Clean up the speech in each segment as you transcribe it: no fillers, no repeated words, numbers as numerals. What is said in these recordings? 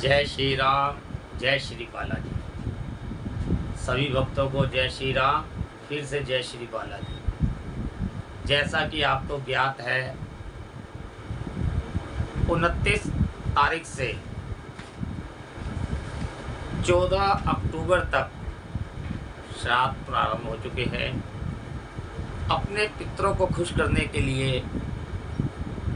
जय श्री राम। जय श्री बालाजी। सभी भक्तों को जय श्री राम। फिर से जय श्री बालाजी। जैसा कि आपको ज्ञात है, 29 तारीख से 14 अक्टूबर तक श्राद्ध प्रारंभ हो चुके हैं। अपने पितरों को खुश करने के लिए,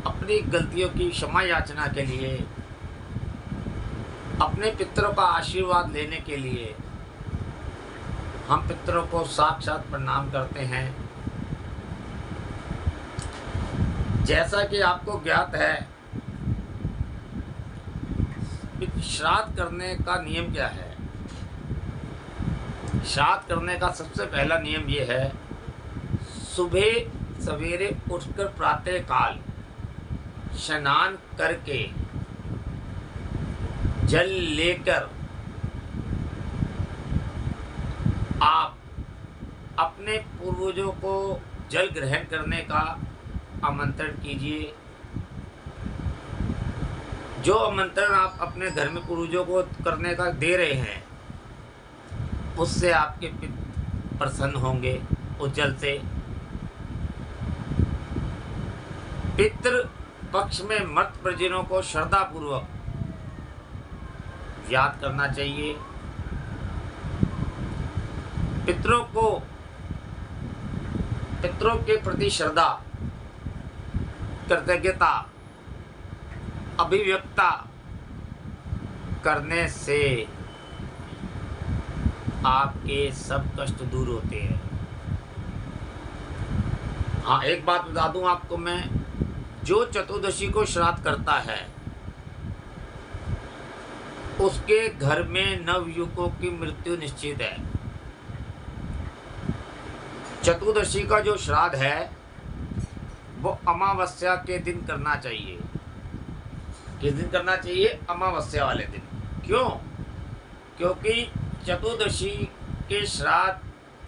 अपनी गलतियों की क्षमा याचना के लिए, अपने पितरों का आशीर्वाद लेने के लिए हम पितरों को साक्षात प्रणाम करते हैं। जैसा कि आपको ज्ञात है, श्राद्ध करने का नियम क्या है। श्राद्ध करने का सबसे पहला नियम ये है, सुबह सवेरे उठकर प्रातः काल स्नान करके जल लेकर आप अपने पूर्वजों को जल ग्रहण करने का आमंत्रण कीजिए। जो आमंत्रण आप अपने घर में पूर्वजों को करने का दे रहे हैं, उससे आपके पितृ प्रसन्न होंगे उस जल से। पितृ पक्ष में मृत परिजनों को श्रद्धापूर्वक याद करना चाहिए। पितरों के प्रति श्रद्धा, कृतज्ञता अभिव्यक्ता करने से आपके सब कष्ट दूर होते हैं। हाँ, एक बात बता दूं आपको मैं, जो चतुर्दशी को श्राद्ध करता है उसके घर में नवयुवकों की मृत्यु निश्चित है। चतुर्दशी का जो श्राद्ध है वो अमावस्या के दिन करना चाहिए। किस दिन करना चाहिए? अमावस्या वाले दिन। क्यों? क्योंकि चतुर्दशी के श्राद्ध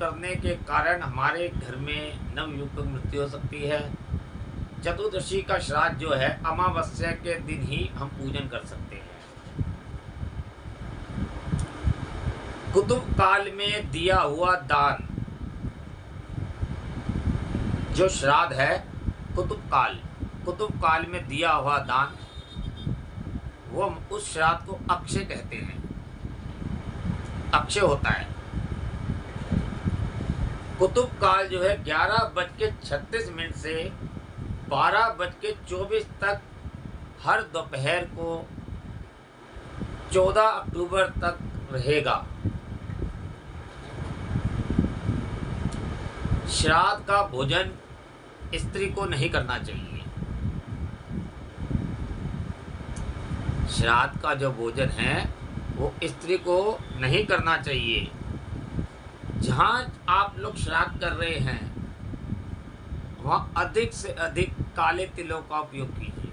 करने के कारण हमारे घर में नवयुवक की मृत्यु हो सकती है। चतुर्दशी का श्राद्ध जो है अमावस्या के दिन ही हम पूजन कर सकते हैं। कुतुब काल में दिया हुआ दान, जो श्राद्ध है कुतुब काल में दिया हुआ दान, वो उस श्राद्ध को अक्षय कहते हैं। अक्षय होता है। कुतुब काल जो है 11:36 से 12:24 तक हर दोपहर को 14 अक्टूबर तक रहेगा। श्राद्ध का भोजन स्त्री को नहीं करना चाहिए। श्राद्ध का जो भोजन है वो स्त्री को नहीं करना चाहिए। जहाँ आप लोग श्राद्ध कर रहे हैं वहाँ अधिक से अधिक काले तिलों का उपयोग कीजिए।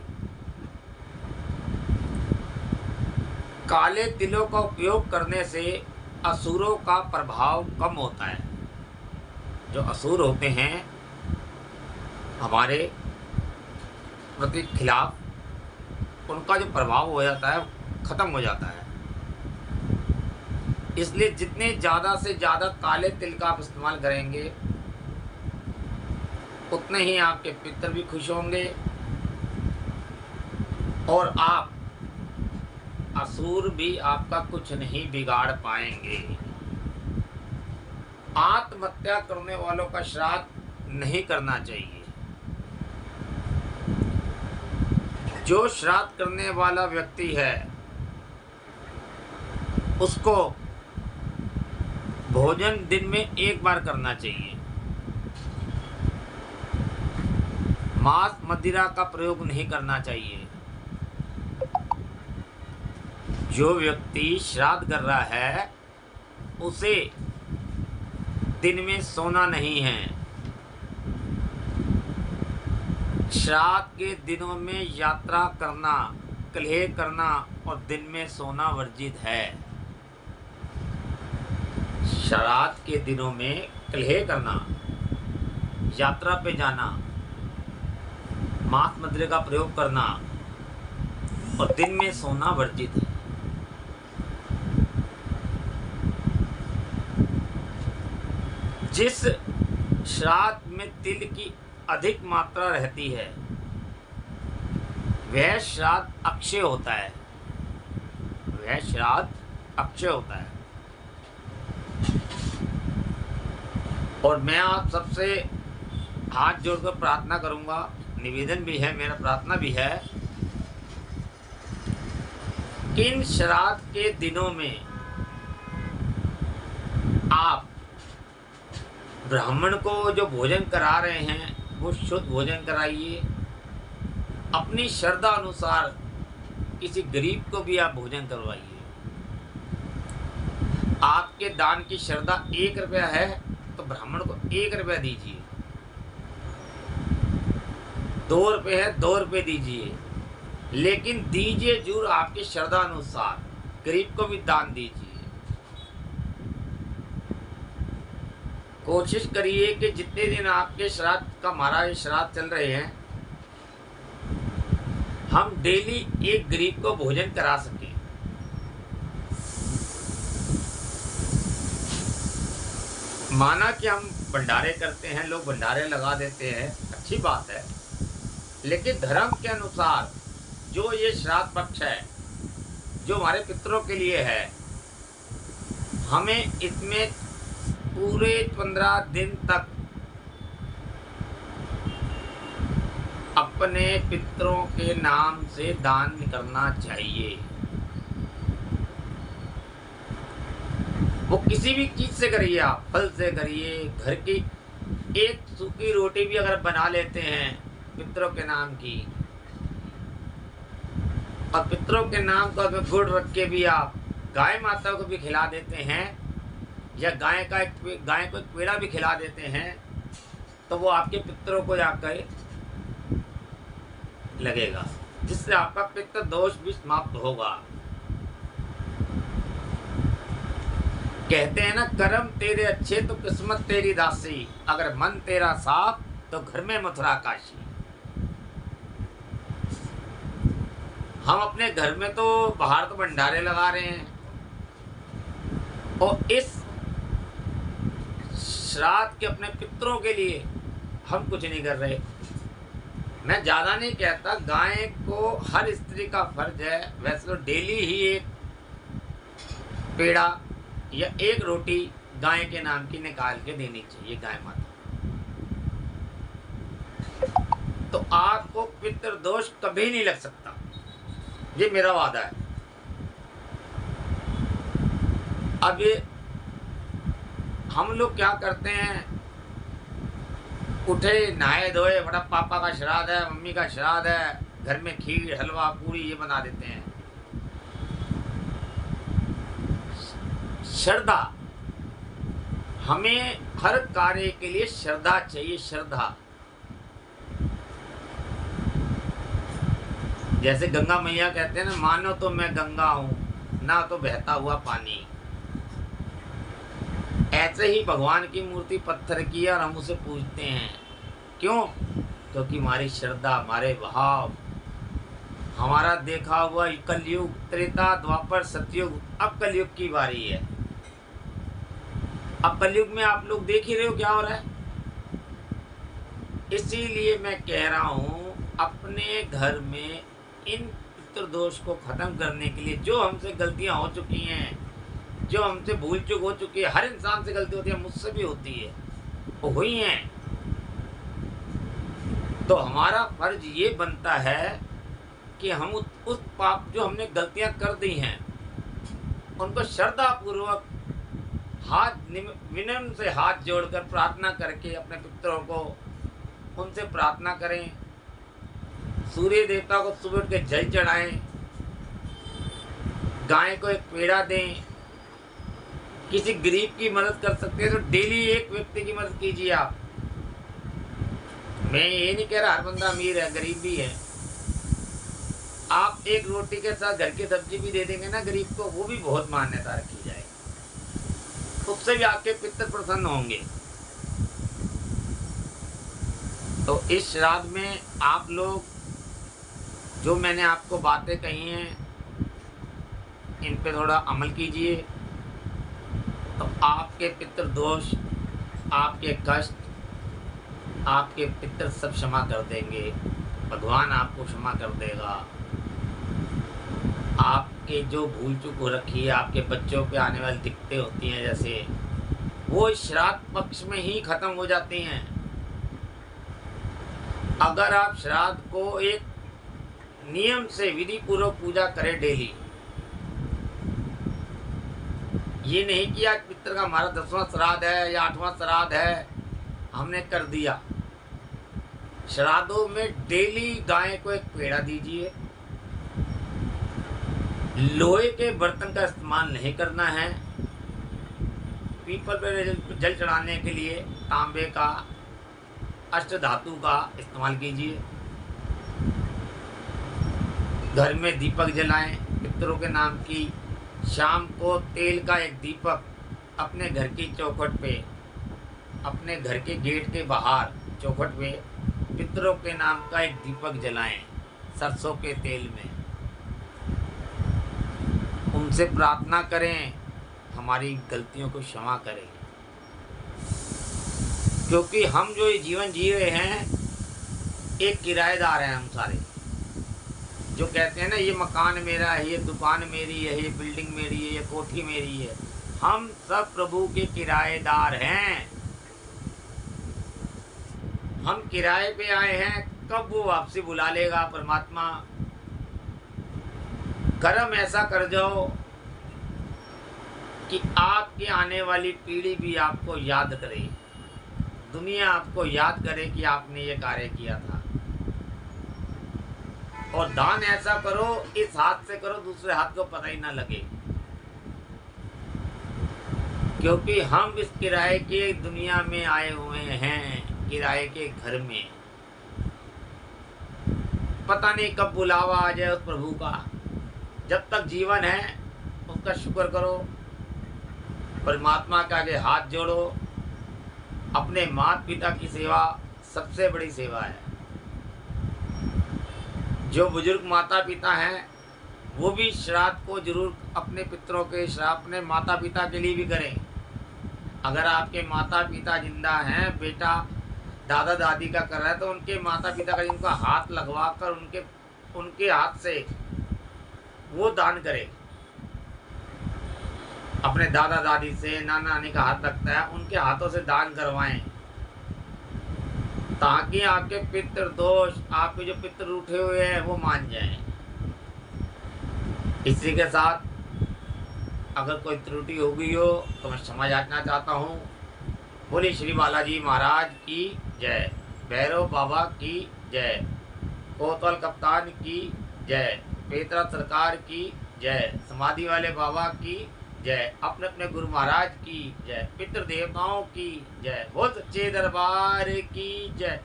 काले तिलों का उपयोग करने से असुरों का प्रभाव कम होता है। जो असुर होते हैं हमारे प्रति खिलाफ, उनका जो प्रभाव हो जाता है खत्म हो जाता है। इसलिए जितने ज़्यादा से ज़्यादा काले तिल का आप इस्तेमाल करेंगे उतने ही आपके पितर भी खुश होंगे और आप असुर भी आपका कुछ नहीं बिगाड़ पाएंगे। आत्महत्या करने वालों का श्राद्ध नहीं करना चाहिए। जो श्राद्ध करने वाला व्यक्ति है उसको भोजन दिन में एक बार करना चाहिए। मांस मदिरा का प्रयोग नहीं करना चाहिए। जो व्यक्ति श्राद्ध कर रहा है उसे दिन में सोना नहीं है। श्राद्ध के दिनों में यात्रा करना, कलह करना और दिन में सोना वर्जित है। श्राद्ध के दिनों में कलह करना, यात्रा पे जाना, मांस मदिरा का प्रयोग करना और दिन में सोना वर्जित है। जिस श्राद्ध में तिल की अधिक मात्रा रहती है वह श्राद्ध अक्षय होता है, वह श्राद्ध अक्षय होता है। और मैं आप सबसे हाथ जोड़कर प्रार्थना करूंगा, निवेदन भी है, मेरा प्रार्थना भी है कि इन श्राद्ध के दिनों में आप ब्राह्मण को जो भोजन करा रहे हैं वो शुद्ध भोजन कराइए। अपनी श्रद्धा अनुसार किसी गरीब को भी आप भोजन करवाइए। आपके दान की श्रद्धा 1 रुपया है तो ब्राह्मण को 1 रुपया दीजिए, 2 रुपये है 2 रुपये दीजिए, लेकिन दीजिए जरूर आपकी श्रद्धा अनुसार। गरीब को भी दान दीजिए। कोशिश करिए कि जितने दिन आपके श्राद्ध का महाराज श्राद्ध चल रहे हैं हम डेली एक गरीब को भोजन करा सकें। माना कि हम भंडारे करते हैं, लोग भंडारे लगा देते हैं, अच्छी बात है, लेकिन धर्म के अनुसार जो ये श्राद्ध पक्ष है जो हमारे पितरों के लिए है, हमें इसमें पूरे 15 दिन तक अपने पितरों के नाम से दान करना चाहिए। वो किसी भी चीज से करिए, आप फल से करिए, घर की एक सूखी रोटी भी अगर बना लेते हैं पितरों के नाम की, और पितरों के नाम का गुड़ रख के भी आप गाय माता को भी खिला देते हैं, या गाय को एक पेड़ा भी खिला देते हैं, तो वो आपके पितरों को जाकर लगेगा, जिससे आपका पितृ दोष भी समाप्त होगा। कहते हैं ना, कर्म तेरे अच्छे तो किस्मत तेरी दासी, अगर मन तेरा साफ तो घर में मथुरा काशी। हम अपने घर में तो बाहर तो भंडारे लगा रहे हैं, और इस श्राद्ध के अपने पितरों के लिए हम कुछ नहीं कर रहे। मैं ज़्यादा नहीं कहता, गाय को हर स्त्री का फर्ज है वैसे तो डेली ही एक पेड़ा या एक रोटी गाय के नाम की निकाल के देनी चाहिए गाय माता। तो आपको पितृ दोष कभी नहीं लग सकता, ये मेरा वादा है। अब ये हम लोग क्या करते हैं, उठे नहाए धोए, बड़ा पापा का श्राद्ध है, मम्मी का श्राद्ध है, घर में खीर हलवा पूरी ये बना देते हैं। श्रद्धा, हमें हर कार्य के लिए श्रद्धा चाहिए। श्रद्धा जैसे गंगा मैया कहते हैं ना, मानो तो मैं गंगा हूं, ना तो बहता हुआ पानी। ऐसे ही भगवान की मूर्ति पत्थर की है और हम उसे पूजते हैं। क्यों? क्योंकि हमारी श्रद्धा, हमारे भाव, हमारा देखा हुआ कलयुग, त्रेता, द्वापर, सतयुग, अब कलयुग की बारी है। अब कलयुग में आप लोग देख ही रहे हो क्या हो रहा है। इसीलिए मैं कह रहा हूं, अपने घर में इन पितृदोष को खत्म करने के लिए, जो हमसे गलतियां हो चुकी हैं, जो हमसे भूल चूक हो चुकी है, हर इंसान से गलती होती है, मुझसे भी होती है, वो हुई हैं, तो हमारा फर्ज ये बनता है कि हम उस पाप जो हमने गलतियां कर दी हैं उनको श्रद्धा पूर्वक विनम्र से हाथ जोड़कर प्रार्थना करके अपने पितरों को उनसे प्रार्थना करें। सूर्य देवता को सुबह उठ के जल चढ़ाएं, गाय को एक पेड़ा दें, किसी गरीब की मदद कर सकते हैं तो डेली एक व्यक्ति की मदद कीजिए आप। मैं ये नहीं कह रहा हर बंदा अमीर है, गरीब भी है। आप एक रोटी के साथ घर की सब्जी भी दे देंगे ना गरीब को, वो भी बहुत मान्यता रखी जाएगी, उससे भी आपके पितर प्रसन्न होंगे। तो इस श्राद्ध में आप लोग जो मैंने आपको बातें कही हैं इन पे थोड़ा अमल कीजिए, तो आपके पितृ दोष आपके कष्ट आपके पितर सब क्षमा कर देंगे, भगवान आपको क्षमा कर देगा। आपके जो भूल चूक हो रखी है, आपके बच्चों पे आने वाली दिक्कतें होती हैं जैसे, वो श्राद्ध पक्ष में ही खत्म हो जाती हैं। अगर आप श्राद्ध को एक नियम से विधि पूर्वक पूजा करें डेली, ये नहीं कि आज पितर का हमारा 10वां श्राद्ध है या 8वां श्राद्ध है हमने कर दिया। श्राद्धों में डेली गाय को एक पेड़ा दीजिए। लोहे के बर्तन का इस्तेमाल नहीं करना है। पीपल पर जल चढ़ाने के लिए तांबे का, अष्ट धातु का इस्तेमाल कीजिए। घर में दीपक जलाएं पितरों के नाम की। शाम को तेल का एक दीपक अपने घर की चौखट पे, अपने घर के गेट के बाहर चौखट पे पितरों के नाम का एक दीपक जलाएं सरसों के तेल में। उनसे प्रार्थना करें हमारी गलतियों को क्षमा करें, क्योंकि हम जो ये जीवन जी रहे हैं एक किराएदार हैं हम सारे। जो कहते हैं ना ये मकान मेरा है, ये दुकान मेरी है, ये बिल्डिंग मेरी है, ये कोठी मेरी है, हम सब प्रभु के किराएदार हैं। हम किराए पे आए हैं, कब वो वापसी बुला लेगा परमात्मा। कर्म ऐसा कर जाओ कि आपकी आने वाली पीढ़ी भी आपको याद करे, दुनिया आपको याद करे कि आपने ये कार्य किया था। और दान ऐसा करो, इस हाथ से करो दूसरे हाथ को पता ही ना लगे, क्योंकि हम इस किराए के दुनिया में आए हुए हैं, किराए के घर में। पता नहीं कब बुलावा आ जाए उस प्रभु का। जब तक जीवन है उसका शुक्र करो, परमात्मा के आगे हाथ जोड़ो। अपने माता पिता की सेवा सबसे बड़ी सेवा है। जो बुजुर्ग माता पिता हैं वो भी श्राद्ध को जरूर अपने पितरों के, अपने माता पिता के लिए भी करें। अगर आपके माता पिता जिंदा हैं, बेटा दादा दादी का कर रहा है, तो उनके माता पिता का उनका हाथ लगवा कर उनके हाथ से वो दान करें। अपने दादा दादी से, नाना नानी का हाथ लगता है, उनके हाथों से दान करवाएं, ताकि आपके पितृ दोष, आपके जो पितृ रूठे हुए हैं वो मान जाएं। इसी के साथ अगर कोई त्रुटि हो गई हो तो मैं क्षमा याचना चाहता हूँ। बोले श्री बालाजी महाराज की जय, भैरव बाबा की जय, कोतवाल कप्तान की जय, पेतरा सरकार की जय, समाधि वाले बाबा की जय, अपने अपने गुरु महाराज की जय, पितृ देवताओं की जय, बोल सच्चे दरबार की जय।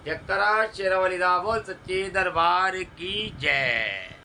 जयकारा शेरावाली दा, बोल सच्चे दरबार की जय।